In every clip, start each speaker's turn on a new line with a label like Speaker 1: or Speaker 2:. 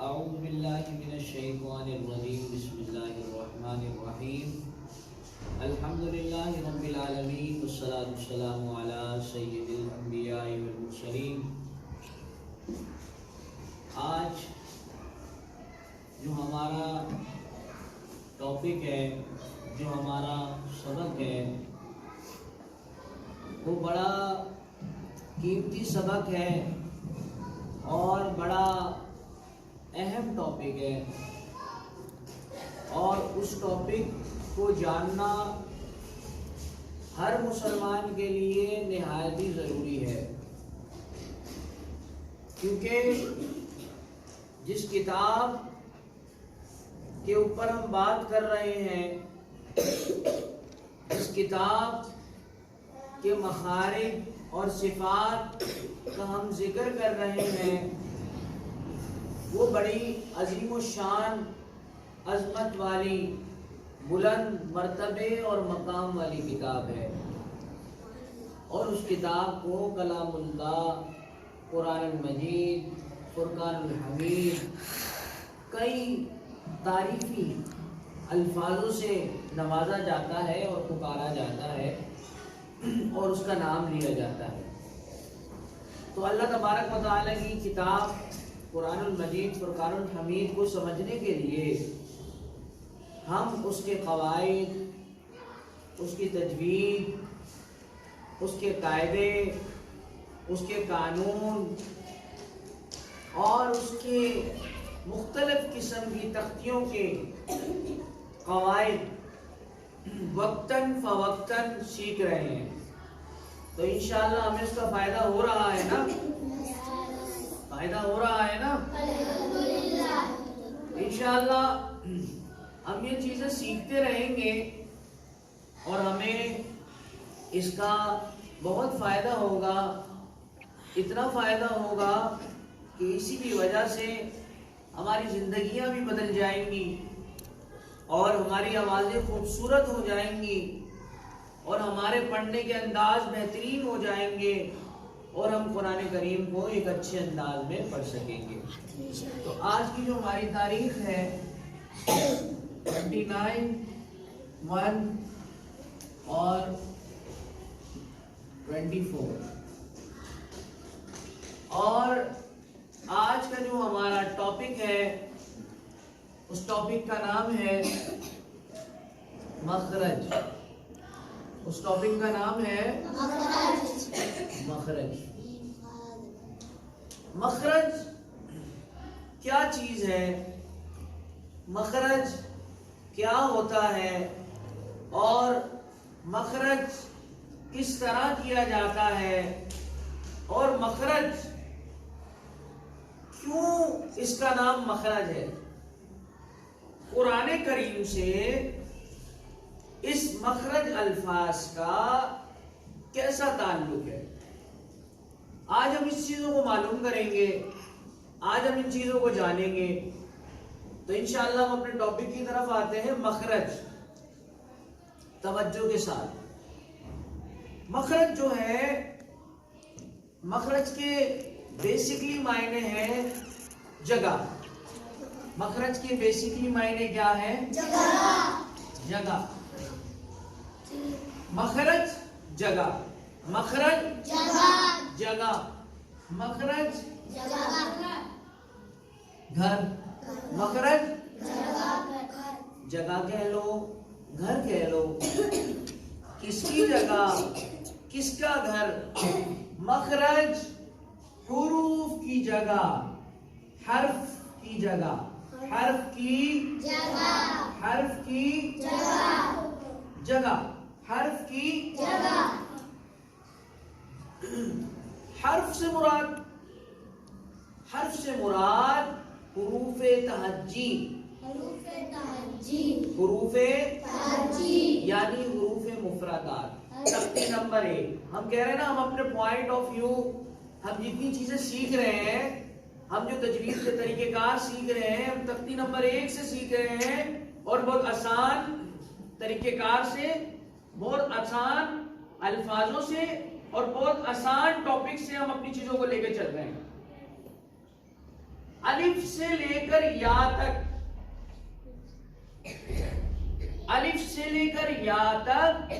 Speaker 1: اعوذ باللہ من الشیطان الرجیم بسم اللہ الرحمن الرحیم الحمدللہ رب العالمین والصلاة والسلام علی سید الانبیاء والمرسلین۔ آج جو ہمارا ٹاپک ہے، جو ہمارا سبق ہے، وہ بڑا قیمتی سبق ہے اور بڑا اہم ٹاپک ہے، اور اس ٹاپک کو جاننا ہر مسلمان کے لیے نہایت ہی ضروری ہے، کیونکہ جس کتاب کے اوپر ہم بات کر رہے ہیں، اس کتاب کے مخارج اور صفات کا ہم ذکر کر رہے ہیں، وہ بڑی عظیم الشان، عظمت والی، بلند مرتبے اور مقام والی کتاب ہے، اور اس کتاب کو کلام اللہ، قرآن المجید، فرقان الحمید، کئی تعریفی الفاظوں سے نوازا جاتا ہے اور پکارا جاتا ہے اور اس کا نام لیا جاتا ہے۔ تو اللہ تبارک و تعالیٰ کی کتاب قرآن المجید، فرقان الحمید کو سمجھنے کے لیے ہم اس کے قواعد، اس کی تجوید، اس کے قاعدے، اس کے قانون اور اس کے مختلف قسم کی تختیوں کے قواعد وقتاً فوقتاً سیکھ رہے ہیں۔ تو انشاءاللہ ہمیں اس کا فائدہ ہو رہا ہے نا؟ فائدہ ہو رہا ہے نا؟ انشاءاللہ ہم یہ چیزیں سیکھتے رہیں گے اور ہمیں اس کا بہت فائدہ ہوگا، اتنا فائدہ ہوگا کہ اسی کی وجہ سے ہماری زندگیاں بھی بدل جائیں گی اور ہماری آوازیں خوبصورت ہو جائیں گی اور ہمارے پڑھنے کے انداز بہترین ہو جائیں گے اور ہم قرآن کریم کو ایک اچھے انداز میں پڑھ سکیں گے۔ تو آج کی جو ہماری تاریخ ہے 29/1 اور 24، اور آج کا جو ہمارا ٹاپک ہے، اس ٹاپک کا نام ہے مخرج۔ اس ٹاپک کا نام ہے مخرج۔ مخرج کیا چیز ہے؟ مخرج کیا ہوتا ہے اور مخرج کس طرح کیا جاتا ہے، اور مخرج کیوں اس کا نام مخرج ہے؟ قرآن کریم سے اس مخرج الفاظ کا کیسا تعلق ہے؟ آج ہم اس چیزوں کو معلوم کریں گے، آج ہم ان چیزوں کو جانیں گے۔ تو انشاءاللہ ہم اپنے ٹاپک کی طرف آتے ہیں، مخرج۔ توجہ کے ساتھ، مخرج جو ہے، مخرج کے بیسکلی معنی ہیں جگہ۔ مخرج کے بیسکلی معنی کیا ہے؟ جگہ۔ مخرج جگہ، مخرج جگہ، مخرج گھر، مخرج جگہ کہہ لو، گھر کہہ لو، کس کی جگہ، کس کا گھر؟ مخرج حروف کی جگہ، حرف کی جگہ، حرف کی جگہ، حرف کی جگہ، حرف کی جگہ۔ حرف سے مراد، حرف سے مراد حروف تہجی، حروف یعنی حروف مفردات۔ تختی نمبر 1، ہم کہہ رہے ہیں نا، ہم اپنے پوائنٹ آف ویو، ہم جتنی چیزیں سیکھ رہے ہیں، ہم جو تجوید کے طریقہ کار سیکھ رہے ہیں، ہم تختی نمبر 1 سے سیکھ رہے ہیں، اور بہت آسان طریقہ کار سے، بہت آسان الفاظوں سے اور بہت آسان ٹاپک سے ہم اپنی چیزوں کو لے کے چل رہے ہیں۔ الف سے لے کر یا تک، الف سے لے کر یا تک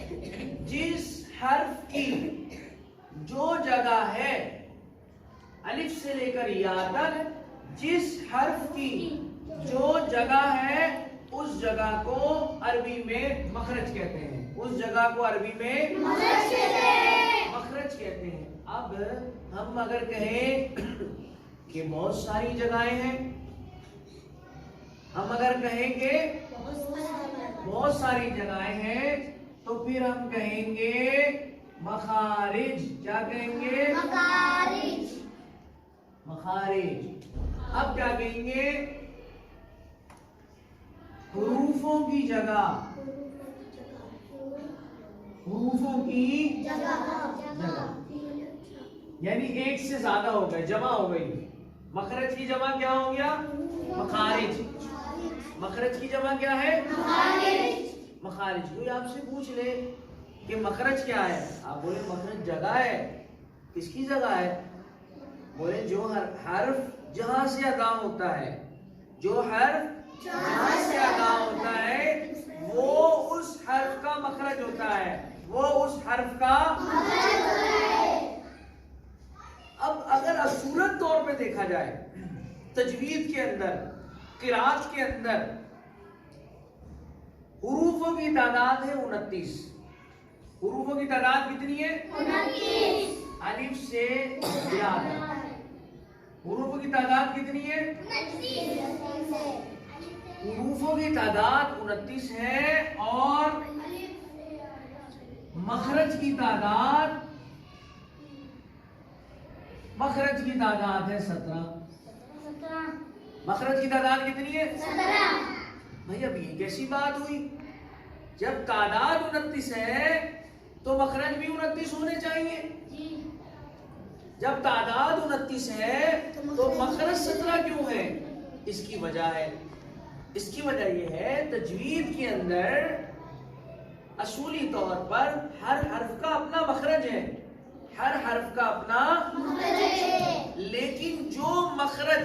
Speaker 1: جس حرف کی جو جگہ ہے، الف سے لے کر یا تک جس حرف کی جو جگہ ہے اس جگہ کو عربی میں مخرج کہتے ہیں، اس جگہ کو عربی میں مخرج کہتے ہیں۔ اب ہم اگر کہیں کہ بہت ساری جگہیں ہیں، ہم اگر کہیں گے بہت ساری جگہیں ہیں تو پھر ہم کہیں گے مخارج۔ کیا کہیں گے؟ مخارج۔ مخارج۔ اب کیا کہیں گے؟ حروفوں کی جگہ، حروفوں کی جگہ، یعنی ایک سے زیادہ ہو گئے، جمع ہو گئی۔ مخرج کی جمع کیا ہو گیا؟ مخارج۔ مخرج کی جمع کیا ہے؟ مخارج۔ کوئی آپ سے پوچھ لے کہ مخرج کیا ہے، آپ بولے مخرج جگہ ہے۔ کس کی جگہ ہے؟ بولے جو حرف جہاں سے ادا ہوتا ہے، جو حرف جہاں سے ادا ہوتا ہے وہ اس حرف کا مخرج ہوتا ہے، وہ اس حرف کا مخرج ہوتا ہے۔ اب اگر اصولت طور پہ دیکھا جائے، تجوید کے اندر، قرات کے اندر حروفوں کی تعداد ہے 29۔ حروفوں کی تعداد کتنی ہے؟ 29۔ الف سے یا تک حروفوں کی تعداد کتنی ہے؟ 29۔ حروفوں کی تعداد 29 ہے اور مخرج کی تعداد ہے 17۔ مخرج کی تعداد کتنی ہے؟ 17۔ بھئی اب یہ کیسی بات ہوئی؟ جب تعداد 29 ہے تو مخرج بھی 29 ہونے چاہیے۔ جب تعداد 29 ہے تو مخرج 17 کیوں ہے؟ اس کی وجہ ہے، اس کی وجہ یہ ہے تجوید کے اندر اصولی طور پر ہر حرف کا اپنا مخرج ہے، ہر حرف کا اپنا مخرج ہے، لیکن جو مخرج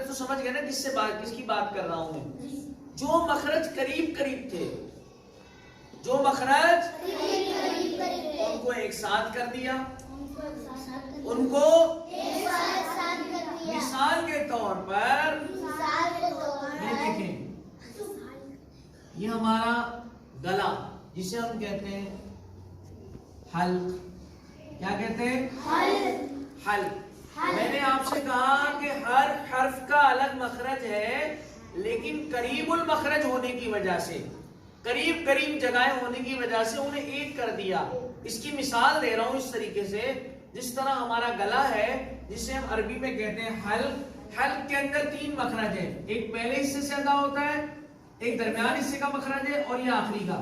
Speaker 1: تو سمجھ گئے نا کس کی بات کر رہا ہوں میں؟ جو مخرج قریب قریب تھے، جو مخرج ان کو ایک ساتھ کر دیا، ان کو مثال کے طور پر یہ دیکھیں، یہ ہمارا گلا جسے ہم کہتے ہیں حلق، کیا کہتے ہیں؟ حلق۔ میں نے آپ سے کہا کہ ہر حرف کا الگ مخرج ہے، لیکن قریب المخرج ہونے کی وجہ سے، قریب جگہیں ہونے کی وجہ سے انہیں ایک کر دیا۔ اس کی مثال دے رہا ہوں اس طریقے سے، جس طرح ہمارا گلا ہے جسے ہم عربی میں کہتے ہیں حلق، حلق کے اندر 3 مخرج ہیں، ایک پہلے حصے سے ادا ہوتا ہے، ایک درمیان حصے کا مخرج ہے اور یہ آخری کا،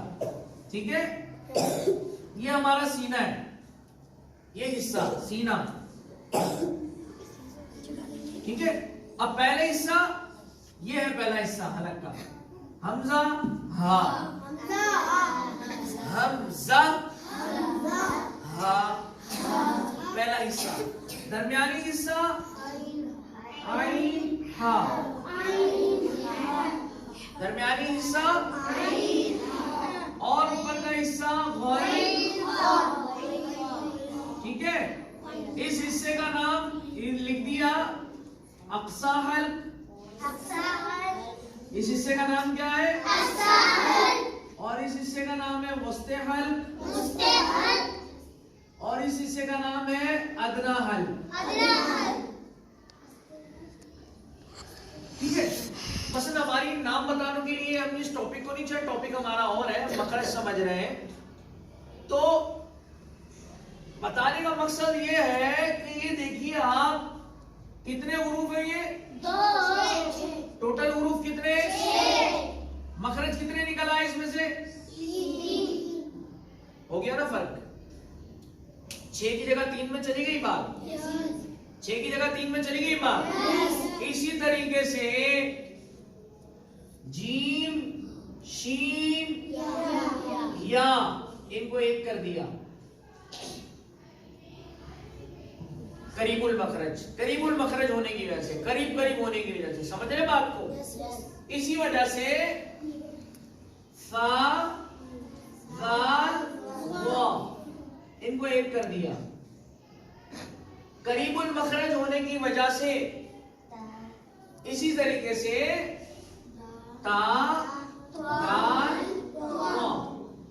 Speaker 1: ٹھیک ہے؟ یہ ہمارا سینہ ہے، یہ حصہ سینہ، ٹھیک ہے؟ اب پہلے حصہ یہ ہے، پہلا حصہ حلق کا، حمزہ ہا، حمزہ ہا، پہلا حصہ۔ درمیانی حصہ عین ہا، درمیانی حصہ اور اوپر کا حصہ غین، ٹھیک ہے؟ اس حصے کا نام لکھ دیا اقصی حلق، اس حصے کا نام کیا ہے؟ اور اس حصے کا نام ہے وسط حلق، اور اس حصے کا نام ہے ادنی حلق، ٹھیک ہے؟ مثلا ہماری نام بتانے کے لیے ہم اس ٹاپک کو نہیں چاہے، ٹاپک ہمارا اور ہے، مخرج سمجھ رہے ہیں، تو بتانے کا مقصد یہ ہے کہ یہ دیکھیے آپ کتنے حروف ہیں، یہ 2 ٹوٹل حروف کتنے؟ 6۔ مخرج کتنے نکل آئے اس میں سے؟ 3۔ ہو گیا نا فرق؟ 6 کی جگہ 3 میں چلی گئی بات، 6 کی جگہ 3 میں چلی گئی بات۔ اسی طریقے سے جیم، شین، یا ان کو ایک کر دیا، قریب المخرج، قریب المخرج ہونے کی وجہ سے، قریب قریب ہونے کی وجہ سے، سمجھ رہے بات کو؟ اسی وجہ سے فا ذال وا ان کو ایک کر دیا، قریب المخرج ہونے کی وجہ سے۔ اسی طریقے سے تا دال وا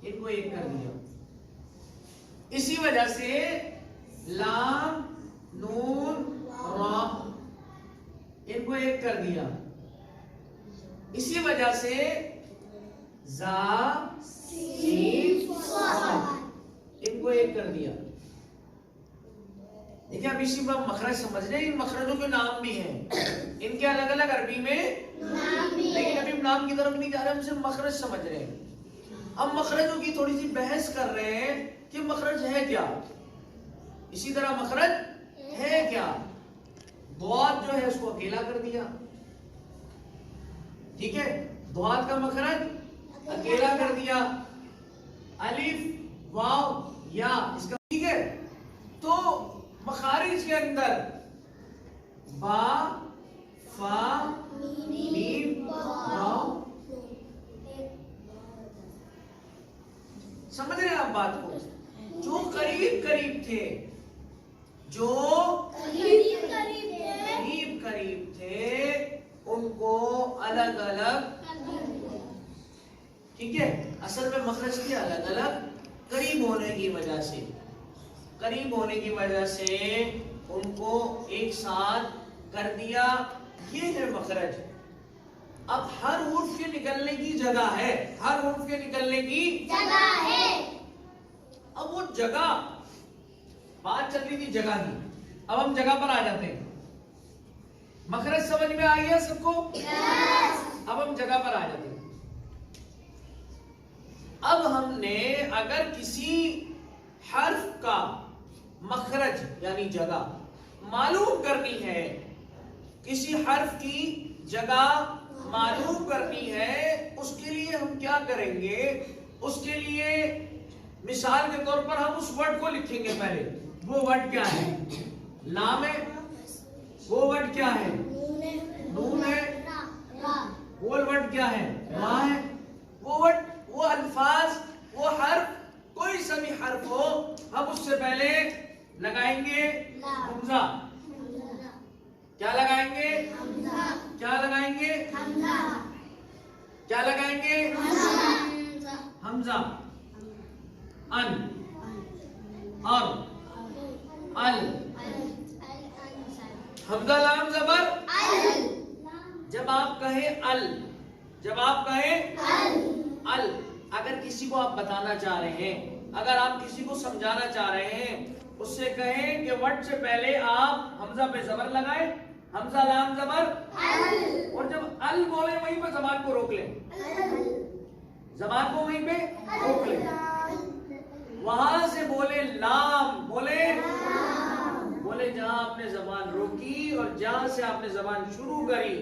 Speaker 1: ان کو ایک کر دیا، اسی وجہ سے لام نون را ان کو ایک کر دیا، اسی وجہ سے زا سین صاد ان کو ایک کر دیا۔ دیکھیں اب اسی پر مخرج سمجھ رہے ہیں، ان مخرجوں کے نام بھی ہیں، ان کے الگ الگ عربی میں نام بھی ہیں، لیکن ابھی ہم نام کی طرف نہیں جا رہے، ہم صرف مخرج سمجھ رہے ہیں۔ ہم مخرجوں کی تھوڑی سی بحث کر رہے ہیں کہ مخرج ہے کیا، اسی طرح مخرج ہے کیا۔ ضاد جو ہے اس کو اکیلا کر دیا، ٹھیک ہے، ضاد کا مخرج اکیلا کر دیا، الف واو یا اس کا، ٹھیک ہے۔ تو مخارج کے اندر با فا میم را، سمجھ رہے ہیں آپ بات کو؟ جو قریب قریب تھے، جو قریب قریب تھے ان کو الگ الگ، ٹھیک ہے۔ اصل میں مخرج کے الگ الگ قریب ہونے کی وجہ سے، قریب ہونے کی وجہ سے ان کو ایک ساتھ کر دیا، یہ ہے مخرج۔ اب ہر حرف کے نکلنے کی جگہ ہے، ہر حرف کے نکلنے کی جگہ ہے۔ اب وہ جگہ، بات چل رہی تھی جگہ کی، اب ہم جگہ پر آ جاتے ہیں۔ مخرج سمجھ میں آئی ہے سب کو؟ اب ہم جگہ پر آ جاتے ہیں۔ اب ہم نے اگر کسی حرف کا مخرج یعنی جگہ معلوم کرنی ہے، کسی حرف کی جگہ معلوم کرنی ہے، اس کے لیے ہم کیا کریں گے؟ اس کے لیے مثال کے طور پر ہم اس ورڈ کو لکھیں گے پہلے۔ وہ ورڈ کیا ہے؟ لام ہے۔ وہ ورڈ کیا ہے؟ نون ہے۔ وہ ورڈ کیا ہے؟ را ہے۔ وہ ورڈ، وہ الفاظ، وہ حرف، کوئی سا بھی حرف ہو، ہم اس سے پہلے لگائیں گے حمزہ۔ کیا لگائیں گے؟ کیا لگائیں گے؟ کیا لگائیں گے؟ حمزہ۔ ان اور ال، حمزہ لام زبر ال۔ جب آپ کہیں ال، جب آپ کہیں ال، اگر کسی کو آپ بتانا چاہ رہے ہیں، اگر آپ کسی کو سمجھانا چاہ رہے ہیں، اس سے کہیں کہ ورڈ سے پہلے آپ حمزہ پہ زبر لگائیں، حمزہ لام زبر ال، اور جب ال بولے وہیں پہ زبان کو روک لیں، زبان کو وہیں پہ روک لیں، وہاں سے بولے لام، بولے بولے جہاں آپ نے زبان روکی اور جہاں سے آپ نے زبان شروع کری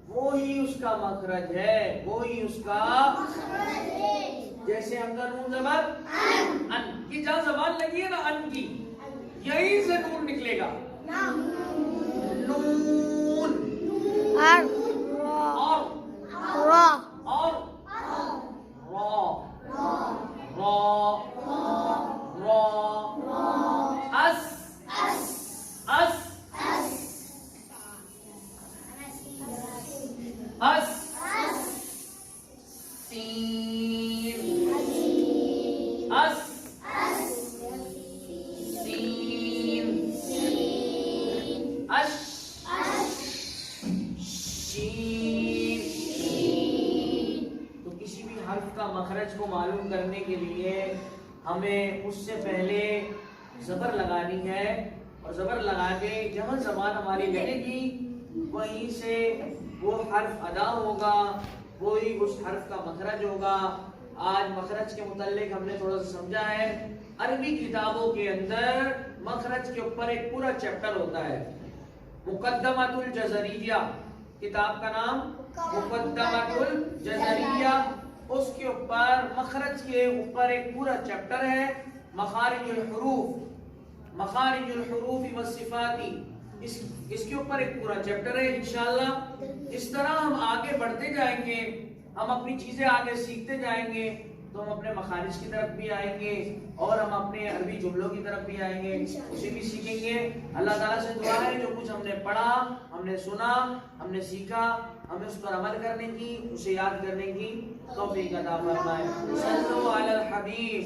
Speaker 1: وہی اس کا مخرج ہے، وہی اس کا مخرج ہے۔ جیسے حمزہ نون زبر ان کی جہاں زبان لگی ہے نا ان کی، یہیں سے نون نکلے گا، نون اور را اور را اس اس اس سین اس سین اش شین۔ تو کسی بھی حرف کا مخرج کو معلوم کرنے کے لیے ہمیں اس سے پہلے زبر لگانی ہے، اور زبر لگا کے جہاں زبان ہماری لگے گی وہیں سے وہ حرف ادا ہوگا، وہی اس حرف کا مخرج ہوگا۔ آج مخرج کے متعلق ہم نے تھوڑا سا سمجھا ہے۔ عربی کتابوں کے اندر مخرج کے اوپر ایک پورا چیپٹر ہوتا ہے، مقدمۃ الجزریہ، کتاب کا نام مقدمۃ الجزریہ، اس کے اوپر مخرج کے اوپر ایک پورا چیپٹر ہے، مخارج الحروف، مخارج الحروف والصفات، اس کے اوپر ایک پورا چیپٹر ہے انشاءاللہ۔ اس طرح ہم آگے بڑھتے جائیں گے، ہم اپنی چیزیں آگے سیکھتے جائیں گے تو ہم اپنے مخارج کی طرف بھی آئیں گے اور ہم اپنے عربی جملوں کی طرف بھی آئیں گے، اسے بھی سیکھیں گے۔ اللہ تعالیٰ سے دعا ہے جو کچھ ہم نے پڑھا، ہم نے سنا، ہم نے سیکھا، ہمیں اس پر عمل کرنے کی، اسے یاد کرنے کی توفیق عطا فرمائے۔ صلو علی الحبیب۔